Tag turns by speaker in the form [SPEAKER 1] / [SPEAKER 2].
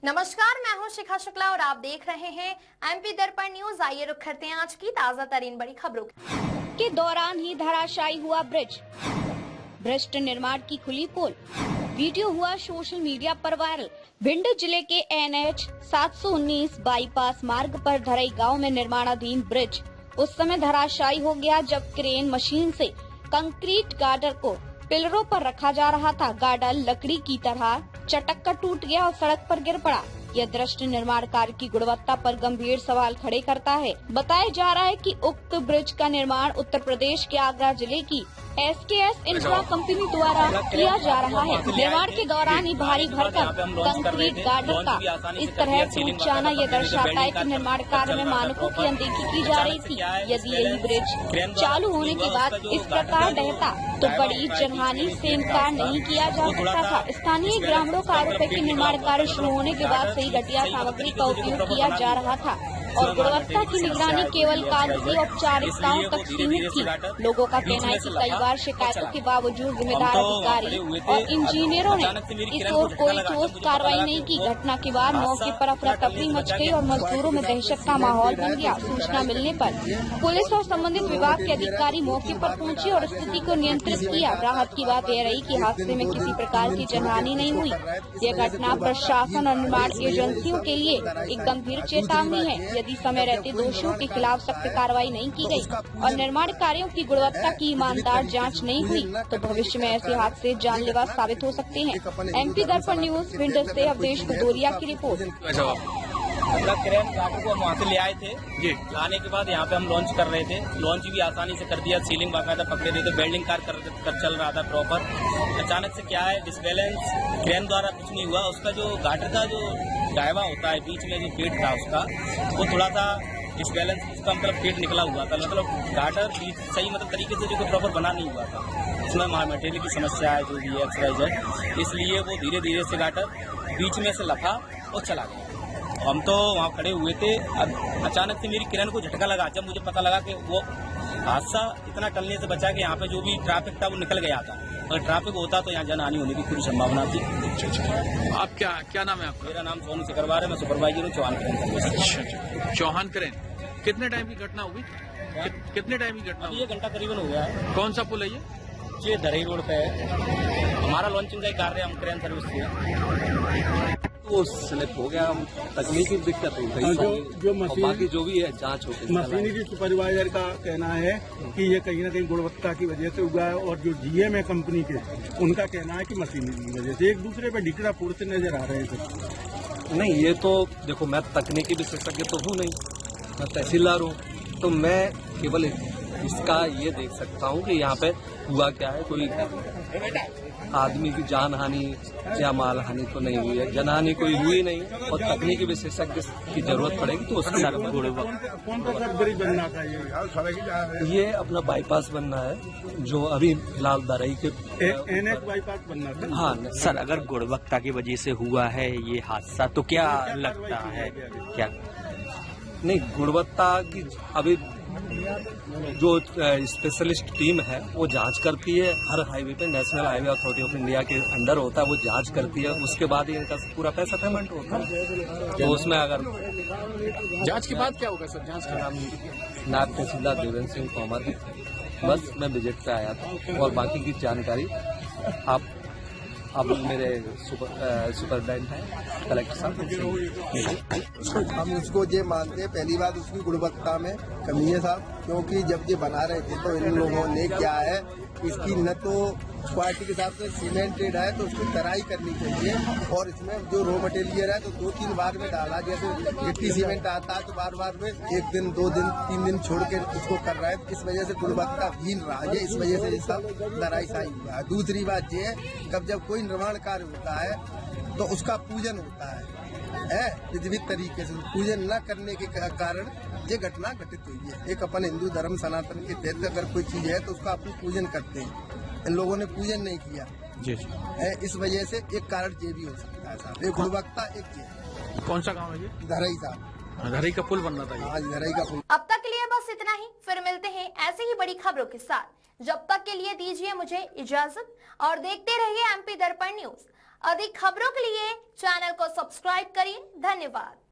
[SPEAKER 1] नमस्कार, मैं हूं शिखा शुक्ला और आप देख रहे हैं एमपी दर्पण न्यूज। आइए रुक करते हैं आज की ताजा तरीन बड़ी खबरों
[SPEAKER 2] के दौरान ही धराशायी हुआ ब्रिज, भ्रष्ट निर्माण की खुली पोल। वीडियो हुआ सोशल मीडिया पर वायरल। भिंड जिले के NH 719 बाईपास मार्ग पर धरई गांव में निर्माणाधीन ब्रिज उस समय धराशायी हो गया जब क्रेन मशीन से कंक्रीट गार्डर को पिलरों पर रखा जा रहा था। गार्डर लकड़ी की तरह चटक कर टूट गया और सड़क पर गिर पड़ा। यह दृश्य निर्माण कार्य की गुणवत्ता पर गंभीर सवाल खड़े करता है। बताया जा रहा है कि उक्त ब्रिज का निर्माण उत्तर प्रदेश के आगरा जिले की SKS इंफ्रा कंपनी द्वारा किया जा रहा है। निर्माण के दौरान ही भारी भरकम कंक्रीट गार्डर का इस तरह टूट जाना यह दर्शाता है कि निर्माण कार्य में मानकों की अनदेखी की जा रही थी। यदि यही ब्रिज चालू होने के बाद इस प्रकार बहता तो बड़ी जनहानि से इनकार नहीं किया जा सकता था। स्थानीय ग्रामीणों का आरोप है कि निर्माण कार्य शुरू होने के बाद से ही घटिया सामग्री का उपयोग किया जा रहा था और गुणवत्ता की निगरानी केवल कागजी औपचारिकताओं तक सीमित थी। लोगों का कहना है कि कई बार शिकायतों के बावजूद जिम्मेदार अधिकारी और इंजीनियरों ने इस ओर कोई ठोस कार्रवाई नहीं की। घटना के बाद मौके पर अफरा तफरी मच गई और मजदूरों में दहशत का माहौल बन गया। सूचना मिलने पर पुलिस और संबंधित विभाग के अधिकारी मौके पर पहुंचे और स्थिति को नियंत्रित किया। राहत की बात यह रही कि हादसे में किसी प्रकार की जनहानि नहीं हुई। यह घटना प्रशासन और निर्माण एजेंसियों के लिए एक गंभीर चेतावनी है। यदि समय रहते दोषियों के खिलाफ सख्त कार्रवाई नहीं की गई और निर्माण कार्यों की गुणवत्ता की ईमानदार जांच नहीं हुई तो भविष्य में ऐसे हादसे जानलेवा साबित हो सकते हैं। MP दर्पण न्यूज भिंड से अवधेश भदौरिया की रिपोर्ट।
[SPEAKER 3] मतलब क्रेन गार्डर को हम वहाँ से ले आए थे जी। लाने के बाद यहाँ पे हम लॉन्च कर रहे थे। लॉन्च भी आसानी से कर दिया, सीलिंग बाकायदा पकड़े रहे थे, वेल्डिंग कार्य कर चल रहा था प्रॉपर। अचानक से क्या है, डिसबैलेंस क्रेन द्वारा कुछ नहीं हुआ। उसका जो गार्डर का जो डायवा होता है बीच में जो पेट था उसका, वो थोड़ा सा डिसबैलेंस, उसका मतलब पेट निकला हुआ था। मतलब गार्डर सही मतलब तरीके से जो प्रॉपर बना नहीं हुआ था। उसमें मटेरियल की समस्या है जो भी है XYZ, इसलिए वो धीरे धीरे से गार्डर बीच में से लफा और चला गया। हम तो वहाँ खड़े हुए थे। अब अचानक से मेरी क्रेन को झटका लगा। जब मुझे पता लगा कि वो हादसा इतना टलने से बचा कि यहाँ पे जो भी ट्रैफिक था वो निकल गया था। अगर ट्रैफिक होता तो यहाँ जनहानि होने की पूरी संभावना थी।
[SPEAKER 4] आप क्या नाम है आपका?
[SPEAKER 3] मेरा नाम सोनू सिकरवार है, मैं सुपरवाइजर हूँ चौहान क्रेन सर्विस।
[SPEAKER 4] अच्छा, चौहान क्रेन। कितने टाइम की घटना हुई? कितने टाइम की घटना?
[SPEAKER 3] ये घंटा करीबन हो गया है।
[SPEAKER 4] कौन सा पुल है
[SPEAKER 3] ये धरई रोड पे है। हमारा लॉन्चिंग का कार्य हम क्रेन सर्विस से
[SPEAKER 5] वो स्लिप हो गया, तकनीकी दिक्कत हो गई।
[SPEAKER 6] जो मशीन
[SPEAKER 5] बाकी जो भी है जांच होती है।
[SPEAKER 6] मशीनरी सुपरवाइजर का कहना है कि ये कहीं न कहीं गुणवत्ता की वजह से हुआ है और जो GM है कंपनी के, उनका कहना है कि मशीनरी की वजह से। एक दूसरे पे ढिकरा फोड़ते नजर आ रहे थे।
[SPEAKER 5] नहीं, ये तो देखो, मैं तकनीकी विशेषज्ञ तो हूँ नहीं, मैं तहसीलदार हूँ, तो मैं केवल इसका ये देख सकता हूँ कि यहाँ पे हुआ क्या है। कोई आदमी की जान हानि या माल हानि तो नहीं हुई है, जनहानि कोई हुई नहीं। और तकनीकी विशेषज्ञ की जरूरत पड़ेगी तो उसके
[SPEAKER 6] कौन सा ब्रिज बनना चाहिए?
[SPEAKER 5] ये अपना बाईपास बनना है जो अभी फिलहाल धरई के
[SPEAKER 6] NH बाईपास बनना था।
[SPEAKER 5] हाँ
[SPEAKER 7] सर, अगर गुणवत्ता की वजह से हुआ है ये हादसा तो क्या लगता है? क्या
[SPEAKER 5] नहीं, गुणवत्ता की अभी जो स्पेशलिस्ट टीम है वो जांच करती है। हर हाईवे पे national highway authority of India के अंडर होता है, वो जांच करती है। उसके बाद ही इनका पूरा पैसा पेमेंट होता है। तो उसमें अगर
[SPEAKER 4] जांच के बाद क्या होगा सर? जांच के नाम
[SPEAKER 5] नायब तहसीलदार देवेंद्र सिंह तोमर, बस मैं विजिट पे आया था और बाकी की जानकारी अब मेरे सुपरडेंट हैं कलेक्टर साहब।
[SPEAKER 8] हम उसको ये मानते हैं, पहली बात उसकी गुणवत्ता में कमी है साहब, क्योंकि जब ये बना रहे थे तो इन लोगों ने क्या है, इसकी न तो क्वालिटी के हिसाब से सीमेंटेड है तो उसकी तराई करनी चाहिए। और इसमें जो रॉ मटेरियल है तो 2-3 बार में डाला। जैसे गिट्टी सीमेंट आता है तो बार बार में 1 दिन 2 दिन 3 दिन छोड़ के उसको कर रहा है। इस वजह से गुणवत्ता हीन रहा है, इस वजह से ये सब दराई साई हुआ है। दूसरी बात ये है, जब कोई निर्माण कार्य होता है तो उसका पूजन होता है विधिवत तरीके से। पूजन न करने के कारण ये घटना घटित हुई है। एक अपन हिंदू धर्म सनातन के तहत अगर कोई चीज है तो उसका अपन पूजन करते हैं। इन लोगों ने पूजन नहीं किया
[SPEAKER 4] जी।
[SPEAKER 8] इस वजह से एक कारण ये भी हो सकता है साहब। एक गुणवत्ता, एक ये।
[SPEAKER 4] कौन सा गाँव है ये?
[SPEAKER 8] धरई साहब।
[SPEAKER 4] धरई का पुल बनना था।
[SPEAKER 8] हाँ, धरई का पुल।
[SPEAKER 1] अब तक के लिए बस इतना ही, फिर मिलते हैं ऐसे ही बड़ी खबरों के साथ। जब तक के लिए दीजिए मुझे इजाजत और देखते रहिए MP दर्पण न्यूज। अधिक खबरों के लिए चैनल को सब्सक्राइब करिए। धन्यवाद।